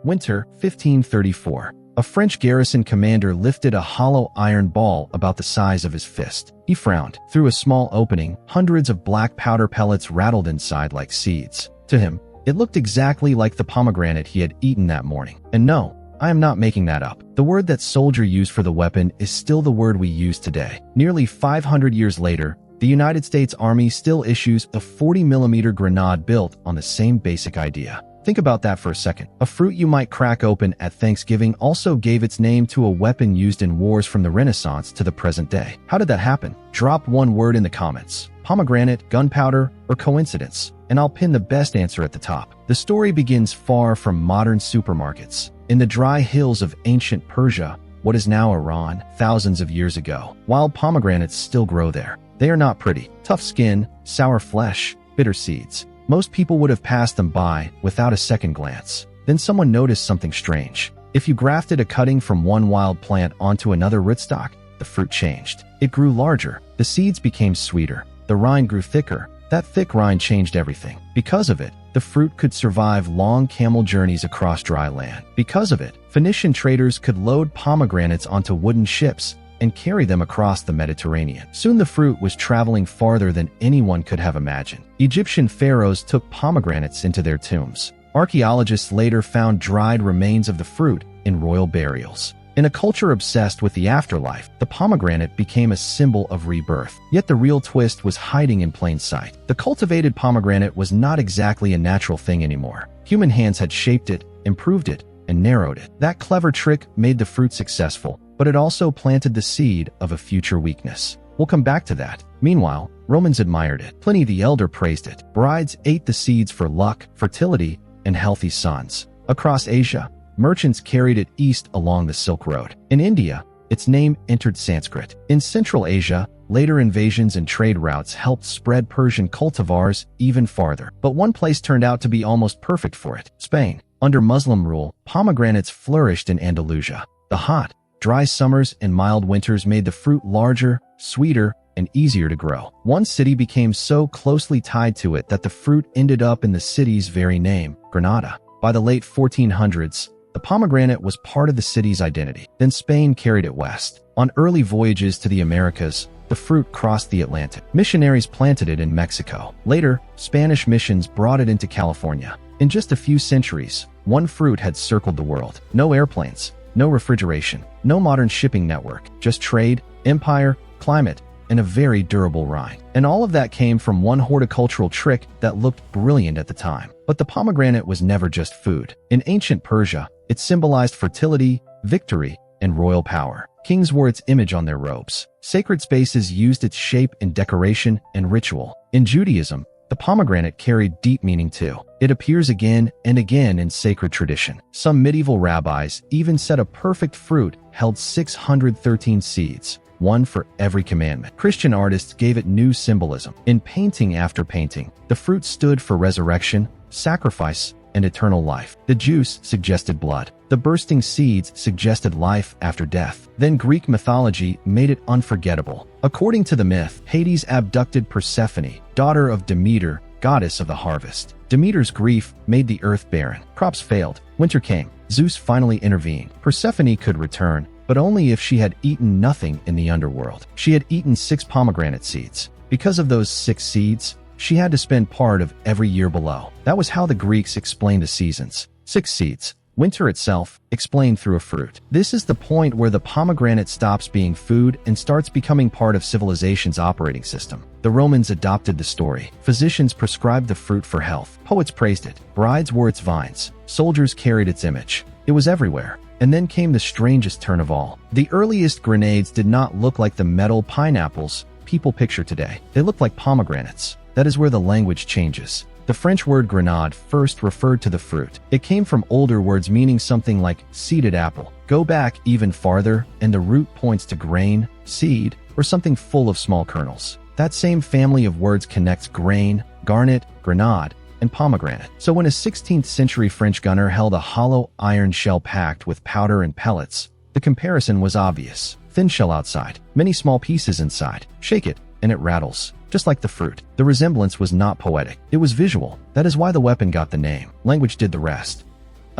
Winter, 1534. A French garrison commander lifted a hollow iron ball about the size of his fist. He frowned. Through a small opening, hundreds of black powder pellets rattled inside like seeds. To him, it looked exactly like the pomegranate he had eaten that morning. And no, I am not making that up. The word that soldier used for the weapon is still the word we use today. Nearly 500 years later, the United States Army still issues a 40mm grenade built on the same basic idea. Think about that for a second. A fruit you might crack open at Thanksgiving also gave its name to a weapon used in wars from the Renaissance to the present day. How did that happen? Drop one word in the comments. Pomegranate, gunpowder, or coincidence? And I'll pin the best answer at the top. The story begins far from modern supermarkets. In the dry hills of ancient Persia, what is now Iran, thousands of years ago. Wild pomegranates still grow there. They are not pretty. Tough skin, sour flesh, bitter seeds. Most people would have passed them by without a second glance. Then someone noticed something strange. If you grafted a cutting from one wild plant onto another rootstock, the fruit changed. It grew larger. The seeds became sweeter. The rind grew thicker. That thick rind changed everything. Because of it, the fruit could survive long camel journeys across dry land. Because of it, Phoenician traders could load pomegranates onto wooden ships and carry them across the Mediterranean. Soon the fruit was traveling farther than anyone could have imagined. Egyptian pharaohs took pomegranates into their tombs. Archaeologists later found dried remains of the fruit in royal burials. In a culture obsessed with the afterlife, the pomegranate became a symbol of rebirth. Yet the real twist was hiding in plain sight. The cultivated pomegranate was not exactly a natural thing anymore. Human hands had shaped it, improved it, and narrowed it. That clever trick made the fruit successful, but it also planted the seed of a future weakness. We'll come back to that. Meanwhile, Romans admired it. Pliny the Elder praised it. Brides ate the seeds for luck, fertility, and healthy sons. Across Asia, merchants carried it east along the Silk Road. In India, its name entered Sanskrit. In Central Asia, later invasions and trade routes helped spread Persian cultivars even farther. But one place turned out to be almost perfect for it: Spain. Under Muslim rule, pomegranates flourished in Andalusia. The hot, dry summers and mild winters made the fruit larger, sweeter, and easier to grow. One city became so closely tied to it that the fruit ended up in the city's very name, Granada. By the late 1400s, the pomegranate was part of the city's identity. Then Spain carried it west. On early voyages to the Americas, the fruit crossed the Atlantic. Missionaries planted it in Mexico. Later, Spanish missions brought it into California. In just a few centuries, one fruit had circled the world. No airplanes, no refrigeration, no modern shipping network, just trade, empire, climate, and a very durable rind. And all of that came from one horticultural trick that looked brilliant at the time. But the pomegranate was never just food. In ancient Persia, it symbolized fertility, victory, and royal power. Kings wore its image on their robes. Sacred spaces used its shape in decoration and ritual. In Judaism, the pomegranate carried deep meaning too. It appears again and again in sacred tradition. Some medieval rabbis even said a perfect fruit held 613 seeds, one for every commandment. Christian artists gave it new symbolism. In painting after painting, the fruit stood for resurrection, sacrifice, and eternal life. The juice suggested blood. The bursting seeds suggested life after death. Then Greek mythology made it unforgettable. According to the myth, Hades abducted Persephone, daughter of Demeter, goddess of the harvest. Demeter's grief made the earth barren. Crops failed. Winter came. Zeus finally intervened. Persephone could return, but only if she had eaten nothing in the underworld. She had eaten 6 pomegranate seeds. Because of those 6 seeds, she had to spend part of every year below. That was how the Greeks explained the seasons. 6 seeds. Winter itself, explained through a fruit. This is the point where the pomegranate stops being food and starts becoming part of civilization's operating system. The Romans adopted the story. Physicians prescribed the fruit for health. Poets praised it. Brides wore its vines. Soldiers carried its image. It was everywhere. And then came the strangest turn of all. The earliest grenades did not look like the metal pineapples people picture today. They looked like pomegranates. That is where the language changes. The French word grenade first referred to the fruit. It came from older words meaning something like seeded apple. Go back even farther, and the root points to grain, seed, or something full of small kernels. That same family of words connects grain, garnet, grenade, and pomegranate. So when a 16th century French gunner held a hollow iron shell packed with powder and pellets, the comparison was obvious. Thin shell outside, many small pieces inside. Shake it, and it rattles, just like the fruit. The resemblance was not poetic. It was visual. That is why the weapon got the name. Language did the rest.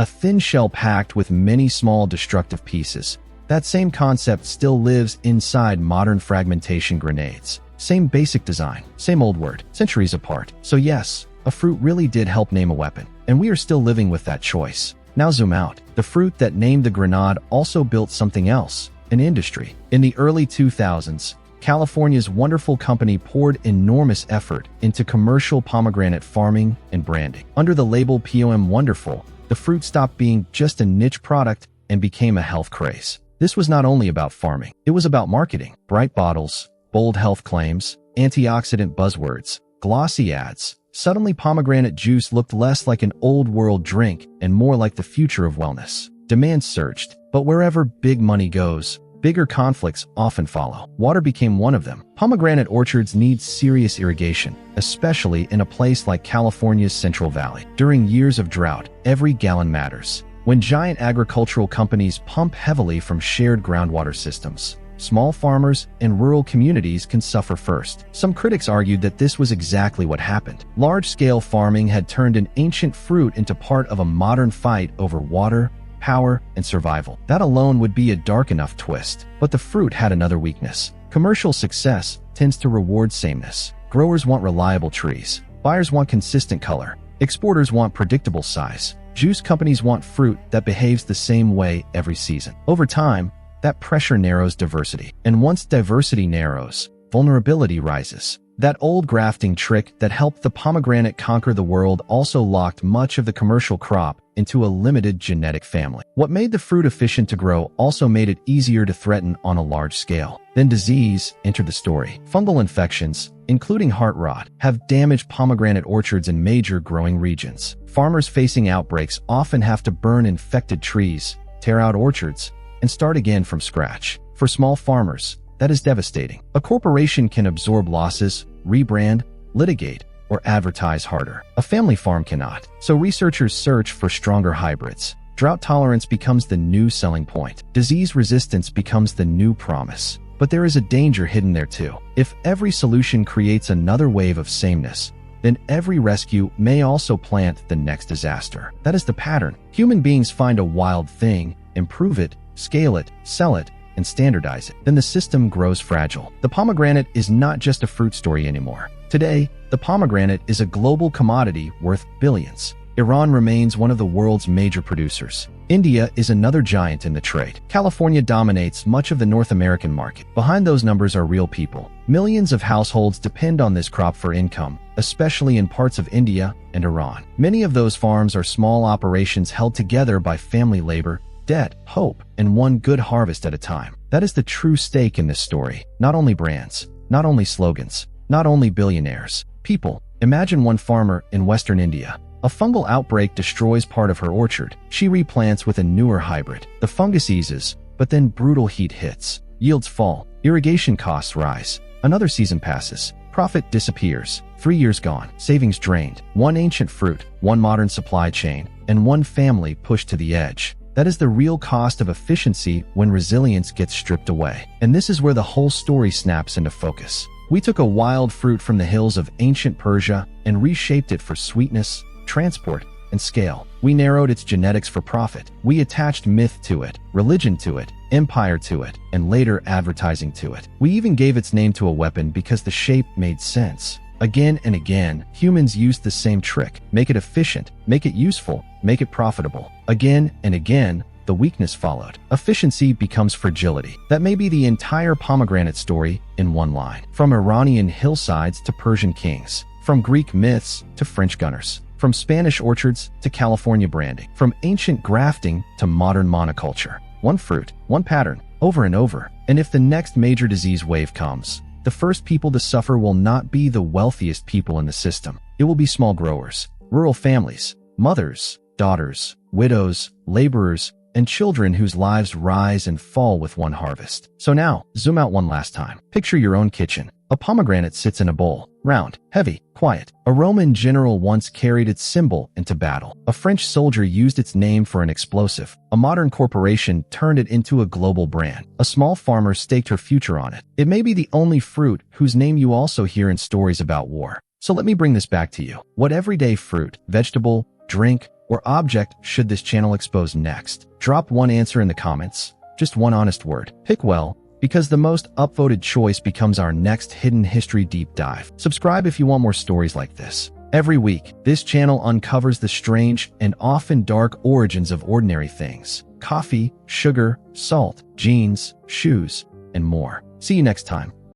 a thin shell packed with many small destructive pieces. That same concept still lives inside modern fragmentation grenades. Same basic design, same old word, centuries apart. So yes, a fruit really did help name a weapon, and we are still living with that choice. Now zoom out. The fruit that named the grenade also built something else, an industry. In the early 2000s, California's wonderful company poured enormous effort into commercial pomegranate farming and branding. Under the label POM Wonderful, the fruit stopped being just a niche product and became a health craze. This was not only about farming, it was about marketing. Bright bottles, bold health claims, antioxidant buzzwords, glossy ads. Suddenly, pomegranate juice looked less like an old-world drink and more like the future of wellness. Demand surged, but wherever big money goes, bigger conflicts often follow. Water became one of them. Pomegranate orchards need serious irrigation, especially in a place like California's Central Valley. During years of drought, every gallon matters. When giant agricultural companies pump heavily from shared groundwater systems, small farmers and rural communities can suffer first. Some critics argued that this was exactly what happened. Large-scale farming had turned an ancient fruit into part of a modern fight over water, power, and survival. That alone would be a dark enough twist. But the fruit had another weakness. Commercial success tends to reward sameness. Growers want reliable trees. Buyers want consistent color. Exporters want predictable size. Juice companies want fruit that behaves the same way every season. Over time, that pressure narrows diversity. And once diversity narrows, vulnerability rises. That old grafting trick that helped the pomegranate conquer the world also locked much of the commercial crop into a limited genetic family. What made the fruit efficient to grow also made it easier to threaten on a large scale. Then disease entered the story. Fungal infections, including heart rot, have damaged pomegranate orchards in major growing regions. Farmers facing outbreaks often have to burn infected trees, tear out orchards, and start again from scratch. For small farmers, that is devastating. A corporation can absorb losses, rebrand, litigate, or advertise harder. A family farm cannot. So researchers search for stronger hybrids. Drought tolerance becomes the new selling point. Disease resistance becomes the new promise. But there is a danger hidden there too. If every solution creates another wave of sameness, then every rescue may also plant the next disaster. That is the pattern. Human beings find a wild thing, improve it, scale it, sell it, and standardize it. Then the system grows fragile. The pomegranate is not just a fruit story anymore. Today, the pomegranate is a global commodity worth billions. Iran remains one of the world's major producers. India is another giant in the trade. California dominates much of the North American market. Behind those numbers are real people. Millions of households depend on this crop for income, especially in parts of India and Iran. Many of those farms are small operations held together by family labor, debt, hope, and one good harvest at a time. That is the true stake in this story. Not only brands, not only slogans, not only billionaires. People. Imagine one farmer in Western India. A fungal outbreak destroys part of her orchard. She replants with a newer hybrid. The fungus eases, but then brutal heat hits. Yields fall. Irrigation costs rise. Another season passes. Profit disappears. 3 years gone. Savings drained. One ancient fruit, one modern supply chain, and one family pushed to the edge. That is the real cost of efficiency when resilience gets stripped away. And this is where the whole story snaps into focus. We took a wild fruit from the hills of ancient Persia and reshaped it for sweetness, transport, and scale. We narrowed its genetics for profit. We attached myth to it, religion to it, empire to it, and later advertising to it. We even gave its name to a weapon because the shape made sense. Again and again, humans used the same trick. Make it efficient, make it useful, make it profitable. Again and again, the weakness followed. Efficiency becomes fragility. That may be the entire pomegranate story in one line. From Iranian hillsides to Persian kings. From Greek myths to French gunners. From Spanish orchards to California branding. From ancient grafting to modern monoculture. One fruit, one pattern, over and over. And if the next major disease wave comes, the first people to suffer will not be the wealthiest people in the system. It will be small growers, rural families, mothers, daughters, widows, laborers, and children whose lives rise and fall with one harvest. So now, zoom out one last time. Picture your own kitchen. A pomegranate sits in a bowl. Round, heavy, quiet. A Roman general once carried its symbol into battle. A French soldier used its name for an explosive. A modern corporation turned it into a global brand. A small farmer staked her future on it. It may be the only fruit whose name you also hear in stories about war. So let me bring this back to you. What everyday fruit, vegetable, drink, or object should this channel expose next? Drop one answer in the comments, just one honest word. Pick well, because the most upvoted choice becomes our next hidden history deep dive. Subscribe if you want more stories like this. Every week, this channel uncovers the strange and often dark origins of ordinary things: coffee, sugar, salt, jeans, shoes, and more. See you next time.